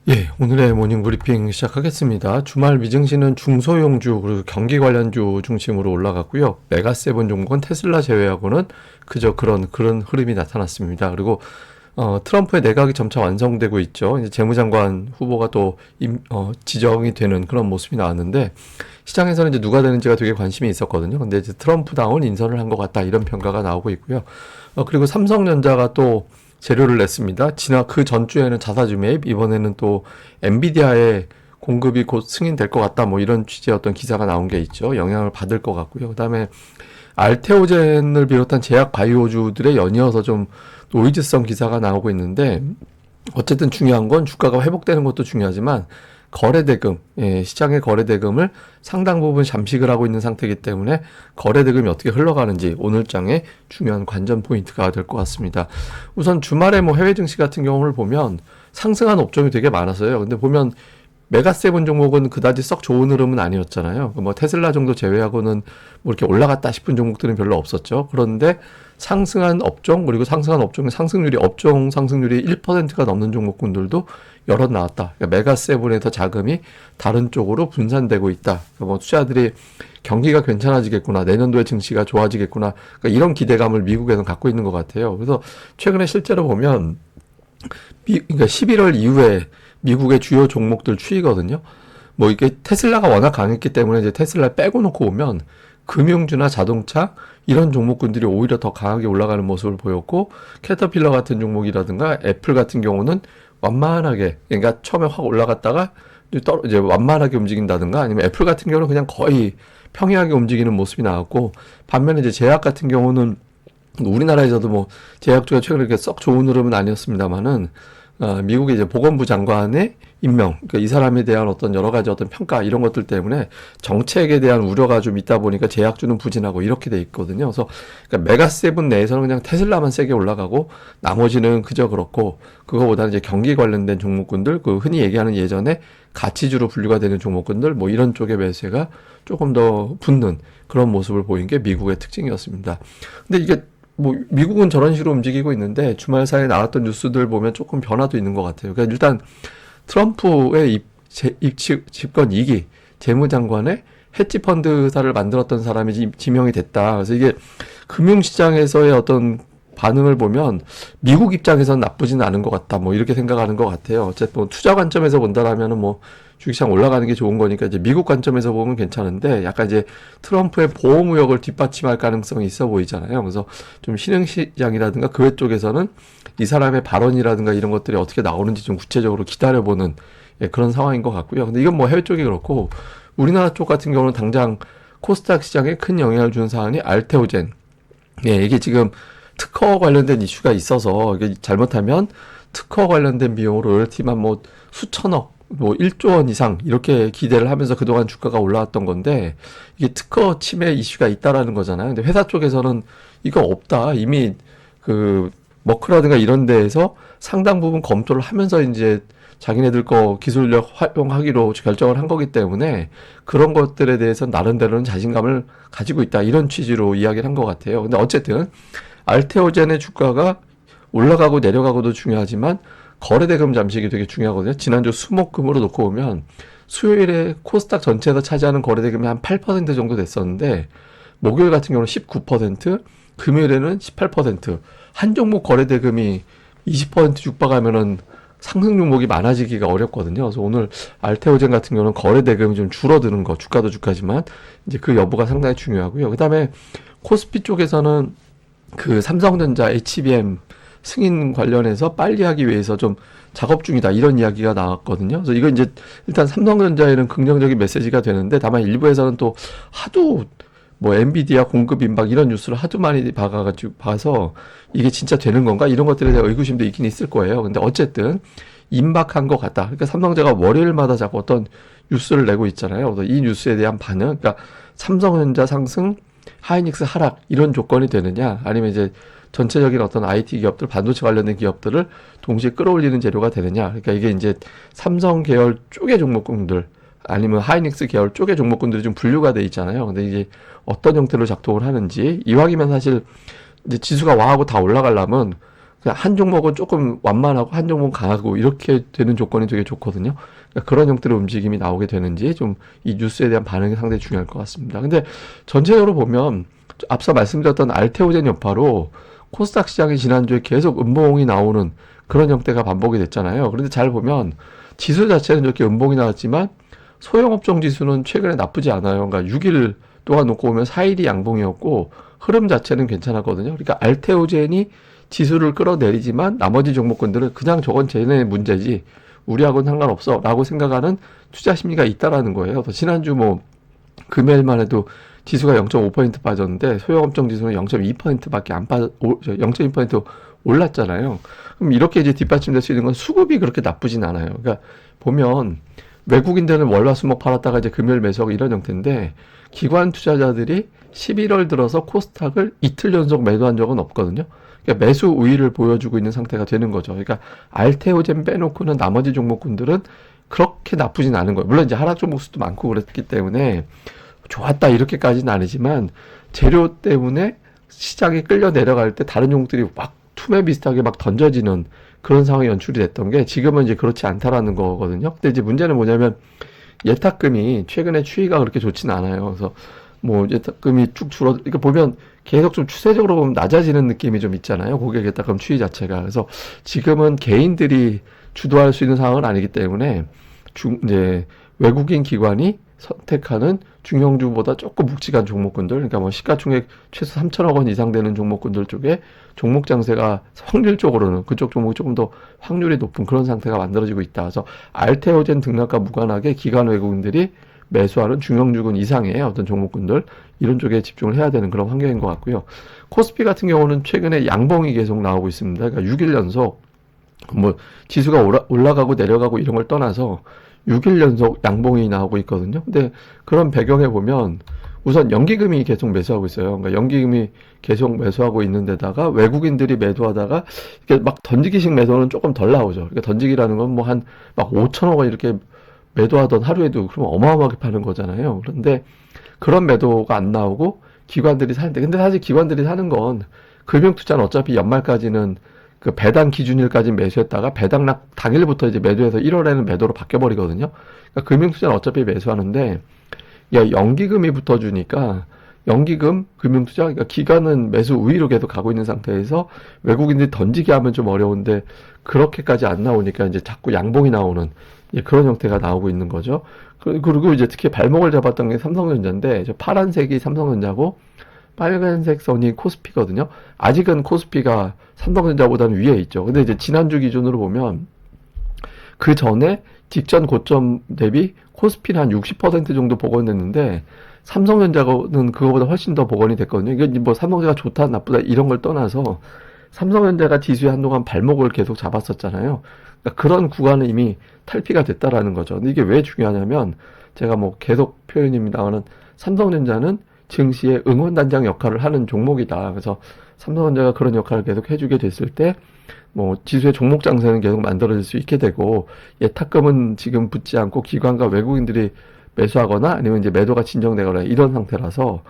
예, 오늘의 모닝 브리핑 시작하겠습니다. 주말 미증시는 중소형주 그리고 경기 관련주 중심으로 올라갔고요. 메가세븐 종목은 테슬라 제외하고는 그저 그런 흐름이 나타났습니다. 그리고 트럼프의 내각이 점차 완성되고 있죠. 이제 재무장관 후보가 또 지정이 되는 그런 모습이 나왔는데 시장에서는 이제 누가 되는지가 되게 관심이 있었거든요. 근데 이제 트럼프다운 인선을 한 것 같다 이런 평가가 나오고 있고요. 그리고 삼성전자가 또 재료를 냈습니다. 그 전주에는 자사주 매입, 이번에는 또 엔비디아의 공급이 곧 승인될 것 같다. 뭐 이런 취지의 어떤 기사가 나온 게 있죠. 영향을 받을 것 같고요. 그다음에 알테오젠을 비롯한 제약 바이오주들에 연이어서 좀 노이즈성 기사가 나오고 있는데 어쨌든 중요한 건 주가가 회복되는 것도 중요하지만 거래대금, 시장의 거래대금을 상당 부분 잠식을 하고 있는 상태이기 때문에 거래대금이 어떻게 흘러가는지 오늘 장의 중요한 관전 포인트가 될 것 같습니다. 우선 주말에 뭐 해외 증시 같은 경우를 보면 상승한 업종이 되게 많았어요. 근데 보면 메가세븐 종목은 그다지 썩 좋은 흐름은 아니었잖아요. 뭐 테슬라 정도 제외하고는 뭐 이렇게 올라갔다 싶은 종목들은 별로 없었죠. 그런데 상승한 업종 그리고 상승한 업종의 업종 상승률이 1%가 넘는 종목군들도 여럿 나왔다. 그러니까 메가세븐에서 자금이 다른 쪽으로 분산되고 있다. 그러니까 뭐 투자들이 경기가 괜찮아지겠구나, 내년도에 증시가 좋아지겠구나, 그러니까 이런 기대감을 미국에서는 갖고 있는 것 같아요. 그래서 최근에 실제로 보면 그러니까 11월 이후에 미국의 주요 종목들 추이거든요. 뭐 이게 테슬라가 워낙 강했기 때문에 이제 테슬라 빼고 놓고 보면 금융주나 자동차 이런 종목군들이 오히려 더 강하게 올라가는 모습을 보였고, 캐터필러 같은 종목이라든가 애플 같은 경우는 완만하게, 그러니까 처음에 확 올라갔다가 이제 완만하게 움직인다든가, 아니면 애플 같은 경우는 그냥 거의 평이하게 움직이는 모습이 나왔고, 반면에 이제 제약 같은 경우는 우리나라에서도 뭐 제약주가 최근에 그렇게 썩 좋은 흐름은 아니었습니다만은 미국의 이제 보건부 장관의 임명, 그러니까 이 사람에 대한 어떤 여러 가지 어떤 평가 이런 것들 때문에 정책에 대한 우려가 좀 있다 보니까 제약주는 부진하고 이렇게 돼 있거든요. 그래서 그러니까 메가세븐 내에서는 그냥 테슬라만 세게 올라가고 나머지는 그저 그렇고, 그거보다는 이제 경기 관련된 종목군들, 그 흔히 얘기하는 예전에 가치주로 분류가 되는 종목군들, 뭐 이런 쪽의 매수가 조금 더 붙는 그런 모습을 보인 게 미국의 특징이었습니다. 근데 이게 뭐 미국은 저런 식으로 움직이고 있는데 주말 사이에 나왔던 뉴스들 보면 조금 변화도 있는 것 같아요. 그러니까 일단 트럼프의 집권 2기 재무장관의 헤지펀드사를 만들었던 사람이 지명이 됐다. 그래서 이게 금융시장에서의 어떤 반응을 보면 미국 입장에서는 나쁘지는 않은 것 같다. 뭐 이렇게 생각하는 것 같아요. 어쨌든 투자 관점에서 본다라면은 뭐 주식시장 올라가는 게 좋은 거니까 이제 미국 관점에서 보면 괜찮은데, 약간 이제 트럼프의 보호무역을 뒷받침할 가능성이 있어 보이잖아요. 그래서 좀 신흥시장이라든가 그 외 쪽에서는 이 사람의 발언이라든가 이런 것들이 어떻게 나오는지 좀 구체적으로 기다려보는 그런 상황인 것 같고요. 근데 이건 뭐 해외 쪽이 그렇고, 우리나라 쪽 같은 경우는 당장 코스닥 시장에 큰 영향을 주는 사안이 알테오젠. 이게 지금 특허 관련된 이슈가 있어서 이게 잘못하면 특허 관련된 비용으로 로열티만 뭐 수천억, 뭐 1조 원 이상 이렇게 기대를 하면서 그동안 주가가 올라왔던 건데, 이게 특허 침해 이슈가 있다라는 거잖아요. 근데 회사 쪽에서는 이거 없다, 이미 그 머크라든가 이런 데에서 상당 부분 검토를 하면서 이제 자기네들 거 기술력 활용하기로 결정을 한 거기 때문에 그런 것들에 대해서 나름대로는 자신감을 가지고 있다, 이런 취지로 이야기를 한 것 같아요. 근데 어쨌든 알테오젠의 주가가 올라가고 내려가고도 중요하지만 거래대금 잠식이 되게 중요하거든요. 지난주 수목금으로 놓고 보면 수요일에 코스닥 전체에서 차지하는 거래대금이 한 8% 정도 됐었는데, 목요일 같은 경우는 19%, 금요일에는 18%, 한 종목 거래대금이 20% 육박하면은 상승 종목이 많아지기가 어렵거든요. 그래서 오늘 알테오젠 같은 경우는 거래대금이 좀 줄어드는 거, 주가도 주가지만 이제 그 여부가 상당히 중요하고요. 그 다음에 코스피 쪽에서는 그 삼성전자 HBM 승인 관련해서 빨리 하기 위해서 좀 작업 중이다, 이런 이야기가 나왔거든요. 그래서 이거 이제 일단 삼성전자에는 긍정적인 메시지가 되는데, 다만 일부에서는 또 하도 뭐 엔비디아 공급 임박 이런 뉴스를 하도 많이 봐서 이게 진짜 되는 건가, 이런 것들에 대한 의구심도 있긴 있을 거예요. 근데 어쨌든 임박한 것 같다. 그러니까 삼성전자가 월요일마다 자꾸 어떤 뉴스를 내고 있잖아요. 그래서 이 뉴스에 대한 반응, 그러니까 삼성전자 상승, 하이닉스 하락 이런 조건이 되느냐, 아니면 이제 전체적인 어떤 IT 기업들, 반도체 관련된 기업들을 동시에 끌어올리는 재료가 되느냐. 그러니까 이게 이제 삼성 계열 쪽의 종목군들, 아니면 하이닉스 계열 쪽의 종목군들이 좀 분류가 돼 있잖아요. 근데 이게 어떤 형태로 작동을 하는지, 이왕이면 사실 이제 지수가 와하고 다 올라가려면 그냥 한 종목은 조금 완만하고 한 종목은 강하고 이렇게 되는 조건이 되게 좋거든요. 그러니까 그런 형태의 움직임이 나오게 되는지 좀 이 뉴스에 대한 반응이 상당히 중요할 것 같습니다. 근데 전체적으로 보면 앞서 말씀드렸던 알테오젠 여파로 코스닥 시장이 지난주에 계속 음봉이 나오는 그런 형태가 반복이 됐잖아요. 그런데 잘 보면 지수 자체는 이렇게 음봉이 나왔지만 소형업종 지수는 최근에 나쁘지 않아요. 그러니까 6일 동안 놓고 보면 4일이 양봉이었고 흐름 자체는 괜찮았거든요. 그러니까 알테오젠이 지수를 끌어내리지만 나머지 종목군들은 그냥 저건 쟤네 문제지 우리하고는 상관없어 라고 생각하는 투자 심리가 있다라는 거예요. 그래서 지난주 뭐 금요일만 해도 지수가 0.5% 빠졌는데 소형업종 지수는 0.2%밖에 안 0.2% 올랐잖아요. 그럼 이렇게 이제 뒷받침될 수 있는 건 수급이 그렇게 나쁘진 않아요. 그러니까 보면 외국인들은 월화수목 팔았다가 이제 금요일 매수하고 이런 형태인데 기관 투자자들이 11월 들어서 코스닥을 이틀 연속 매도한 적은 없거든요. 그러니까 매수 우위를 보여주고 있는 상태가 되는 거죠. 그러니까 알테오젠 빼놓고는 나머지 종목군들은 그렇게 나쁘진 않은 거예요. 물론 이제 하락 종목 수도 많고 그랬기 때문에 좋았다 이렇게까지는 아니지만 재료 때문에 시장이 끌려 내려갈 때 다른 종목들이 막 투매 비슷하게 막 던져지는 그런 상황이 연출이 됐던 게 지금은 이제 그렇지 않다라는 거거든요. 근데 이제 문제는 뭐냐면 예탁금이 최근에 추이가 그렇게 좋진 않아요. 그래서 뭐 예탁금이 쭉 그러니까 보면 계속 좀 추세적으로 보면 낮아지는 느낌이 좀 있잖아요. 고객 예탁금 추이 자체가. 그래서 지금은 개인들이 주도할 수 있는 상황은 아니기 때문에 이제 외국인 기관이 선택하는 중형주보다 조금 묵직한 종목군들, 그러니까 뭐 시가총액 최소 3천억 원 이상 되는 종목군들 쪽에 종목 장세가 확률적으로는 그쪽 종목이 조금 더 확률이 높은 그런 상태가 만들어지고 있다. 그래서 알테오젠 등락과 무관하게 기관 외국인들이 매수하는 중형주군 이상의 어떤 종목군들 이런 쪽에 집중을 해야 되는 그런 환경인 것 같고요. 코스피 같은 경우는 최근에 양봉이 계속 나오고 있습니다. 그러니까 6일 연속 뭐 지수가 올라가고 내려가고 이런 걸 떠나서 6일 연속 양봉이 나오고 있거든요. 근데 그런 배경에 보면 우선 연기금이 계속 매수하고 있어요. 그러니까 연기금이 계속 매수하고 있는 데다가 외국인들이 매도하다가 이렇게 막 던지기식 매도는 조금 덜 나오죠. 그러니까 던지기라는 건 뭐 한 막 5천억 원 이렇게 매도하던 하루에도 그러면 어마어마하게 파는 거잖아요. 그런데 그런 매도가 안 나오고 기관들이 사는데 근데 사실 기관들이 사는 건 금융투자는 어차피 연말까지는 그 배당 기준일까지 매수했다가 배당락 당일부터 이제 매도해서 1월에는 매도로 바뀌어버리거든요. 그러니까 금융투자는 어차피 매수하는데 연기금이 붙어주니까 연기금, 금융투자, 그러니까 기관은 매수 우위로 계속 가고 있는 상태에서 외국인들이 던지게 하면 좀 어려운데 그렇게까지 안 나오니까 이제 자꾸 양봉이 나오는 그런 형태가 나오고 있는 거죠. 그리고 이제 특히 발목을 잡았던 게 삼성전자인데 저 파란색이 삼성전자고 빨간색 선이 코스피거든요. 아직은 코스피가 삼성전자보다는 위에 있죠. 근데 이제 지난주 기준으로 보면 그 전에 직전 고점 대비 코스피는 한 60% 정도 복원됐는데 삼성전자는 그거보다 훨씬 더 복원이 됐거든요. 이게 뭐 삼성전자가 좋다 나쁘다 이런 걸 떠나서 삼성전자가 지수에 한동안 발목을 계속 잡았었잖아요. 그러니까 그런 구간은 이미 탈피가 됐다라는 거죠. 근데 이게 왜 중요하냐면 제가 뭐 계속 표현입니다만은 삼성전자는 증시의 응원단장 역할을 하는 종목이다. 그래서 삼성전자가 그런 역할을 계속 해주게 됐을 때 뭐 지수의 종목 장세는 계속 만들어질 수 있게 되고 예탁금은 지금 붙지 않고 기관과 외국인들이 매수하거나 아니면 이제 매도가 진정되거나 이런 상태라서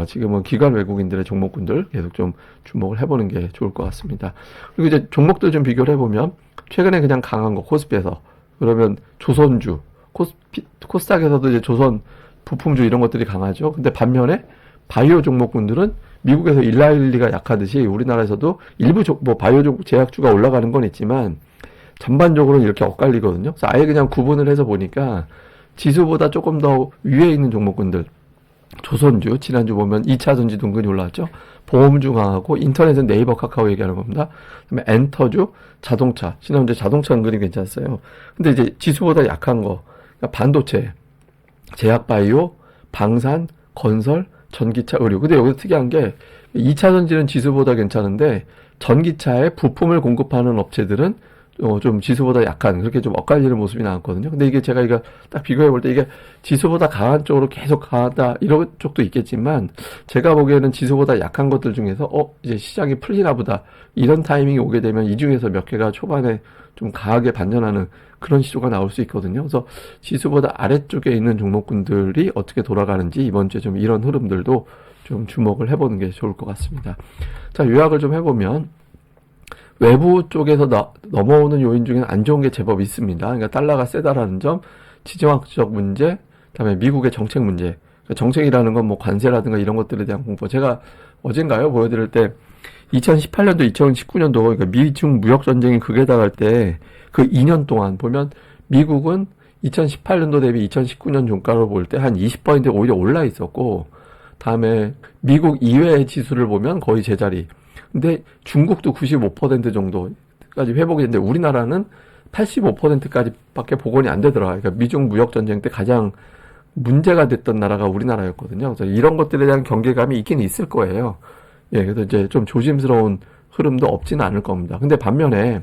지금은 기관 외국인들의 종목군들 계속 좀 주목을 해보는 게 좋을 것 같습니다. 그리고 이제 종목들 좀 비교를 해보면 최근에 그냥 강한 거 코스피에서 그러면 조선주 코스닥에서도 이제 조선 부품주 이런 것들이 강하죠. 근데 반면에 바이오 종목군들은 미국에서 일라일리가 약하듯이 우리나라에서도 일부 뭐 바이오 제약주가 올라가는 건 있지만 전반적으로는 이렇게 엇갈리거든요. 그래서 아예 그냥 구분을 해서 보니까 지수보다 조금 더 위에 있는 종목군들 조선주 지난주 보면 2차 전지도 은근히 올라왔죠. 보험주 강하고 인터넷은 네이버 카카오 얘기하는 겁니다. 그다음에 엔터주 자동차 지난주 자동차 은근히 괜찮았어요. 근데 이제 지수보다 약한 거 그러니까 반도체 제약바이오, 방산, 건설, 전기차, 의료. 근데 여기서 특이한 게 2차 전지는 지수보다 괜찮은데 전기차에 부품을 공급하는 업체들은 좀 지수보다 약한 그렇게 좀 엇갈리는 모습이 나왔거든요. 근데 이게 제가 이거 딱 비교해 볼 때 이게 지수보다 강한 쪽으로 계속 강하다 이런 쪽도 있겠지만 제가 보기에는 지수보다 약한 것들 중에서 이제 시장이 풀리나 보다 이런 타이밍이 오게 되면 이 중에서 몇 개가 초반에 좀 강하게 반전하는 그런 시도가 나올 수 있거든요. 그래서 지수보다 아래쪽에 있는 종목군들이 어떻게 돌아가는지 이번 주에 좀 이런 흐름들도 좀 주목을 해보는 게 좋을 것 같습니다. 자, 요약을 좀 해보면 외부 쪽에서 넘어오는 요인 중에는 안 좋은 게 제법 있습니다. 그러니까 달러가 세다라는 점, 지정학적 문제, 그다음에 미국의 정책 문제. 그러니까 정책이라는 건 뭐 관세라든가 이런 것들에 대한 공부. 제가 어젠가요 보여드릴 때 2018년도, 2019년도 그러니까 미중 무역 전쟁이 극에 달할 때 그 2년 동안 보면 미국은 2018년도 대비 2019년 종가를 볼 때 한 20% 오히려 올라 있었고, 다음에 미국 이외의 지수를 보면 거의 제자리. 근데 중국도 95% 정도까지 회복이 됐는데 우리나라는 85%까지 밖에 복원이 안 되더라. 그러니까 미중 무역 전쟁 때 가장 문제가 됐던 나라가 우리나라였거든요. 그래서 이런 것들에 대한 경계감이 있긴 있을 거예요. 예, 그래서 이제 좀 조심스러운 흐름도 없지는 않을 겁니다. 근데 반면에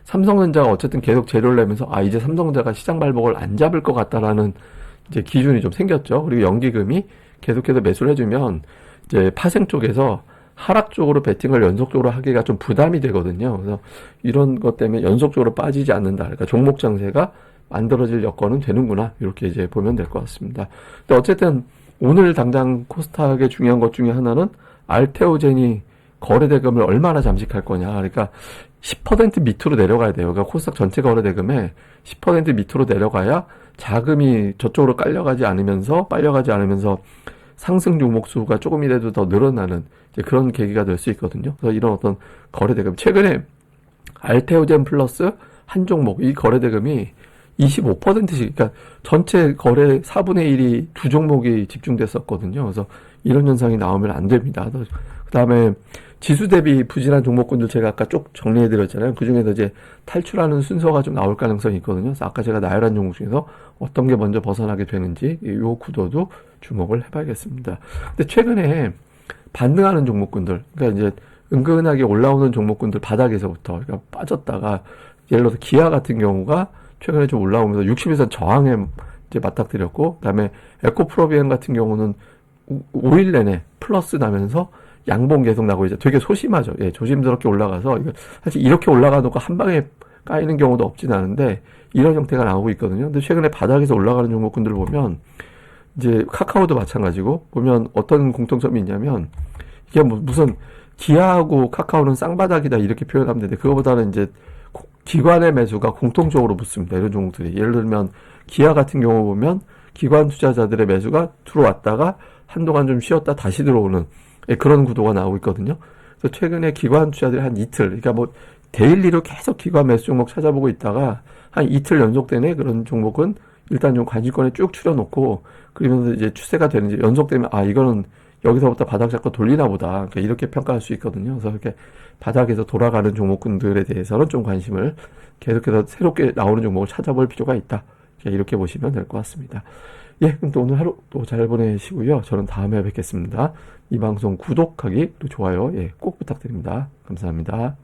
삼성전자가 어쨌든 계속 재료를 내면서 이제 삼성전자가 시장 발목을 안 잡을 것 같다라는 이제 기준이 좀 생겼죠. 그리고 연기금이 계속해서 매수를 해주면 이제 파생 쪽에서 하락 쪽으로 베팅을 연속적으로 하기가 좀 부담이 되거든요. 그래서 이런 것 때문에 연속적으로 빠지지 않는다. 그러니까 종목 장세가 만들어질 여건은 되는구나. 이렇게 이제 보면 될 것 같습니다. 근데 어쨌든 오늘 당장 코스닥의 중요한 것 중에 하나는 알테오젠이 거래대금을 얼마나 잠식할 거냐. 그러니까 10% 밑으로 내려가야 돼요. 그러니까 코스닥 전체 거래대금에 10% 밑으로 내려가야 자금이 저쪽으로 빨려가지 않으면서 상승 종목 수가 조금이라도 더 늘어나는 이제 그런 계기가 될 수 있거든요. 그래서 이런 어떤 거래대금, 최근에 알테오젠 플러스 한 종목, 이 거래대금이 25%씩, 그러니까 전체 거래 4분의 1이 두 종목이 집중됐었거든요. 그래서 이런 현상이 나오면 안 됩니다. 그 다음에 지수 대비 부진한 종목군들 제가 아까 쭉 정리해드렸잖아요. 그 중에서 이제 탈출하는 순서가 좀 나올 가능성이 있거든요. 그래서 아까 제가 나열한 종목 중에서 어떤 게 먼저 벗어나게 되는지 이 구도도 주목을 해봐야겠습니다. 근데 최근에 반등하는 종목군들, 그러니까 이제 은근하게 올라오는 종목군들 바닥에서부터 그러니까 빠졌다가 예를 들어서 기아 같은 경우가 최근에 좀 올라오면서 60일선 저항에 이제 맞닥뜨렸고, 그다음에 에코프로비엠 같은 경우는 5일 내내 플러스 나면서 양봉 계속 나고 이제 되게 소심하죠. 예, 조심스럽게 올라가서 이거 사실 이렇게 올라가놓고 한 방에 까이는 경우도 없진 않은데 이런 형태가 나오고 있거든요. 근데 최근에 바닥에서 올라가는 종목군들을 보면 이제 카카오도 마찬가지고 보면 어떤 공통점이 있냐면 이게 무슨 기아하고 카카오는 쌍바닥이다 이렇게 표현하면 되는데 그거보다는 이제 기관의 매수가 공통적으로 붙습니다. 이런 종목들이. 예를 들면 기아 같은 경우 보면 기관 투자자들의 매수가 들어왔다가 한동안 좀 쉬었다 다시 들어오는 그런 구도가 나오고 있거든요. 그래서 최근에 기관 투자들이 한 이틀, 그러니까 뭐 데일리로 계속 기관 매수 종목 찾아보고 있다가 한 이틀 연속되네 그런 종목은 일단 좀 관심권에 쭉 추려놓고 그러면서 이제 추세가 되는지 연속되면 이거는 여기서부터 바닥 잡고 돌리나 보다. 그러니까 이렇게 평가할 수 있거든요. 그래서 이렇게 바닥에서 돌아가는 종목군들에 대해서는 좀 관심을 계속해서 새롭게 나오는 종목을 찾아볼 필요가 있다. 이렇게 보시면 될 것 같습니다. 예, 그럼 또 오늘 하루 또 잘 보내시고요. 저는 다음에 뵙겠습니다. 이 방송 구독하기 또 좋아요, 꼭 부탁드립니다. 감사합니다.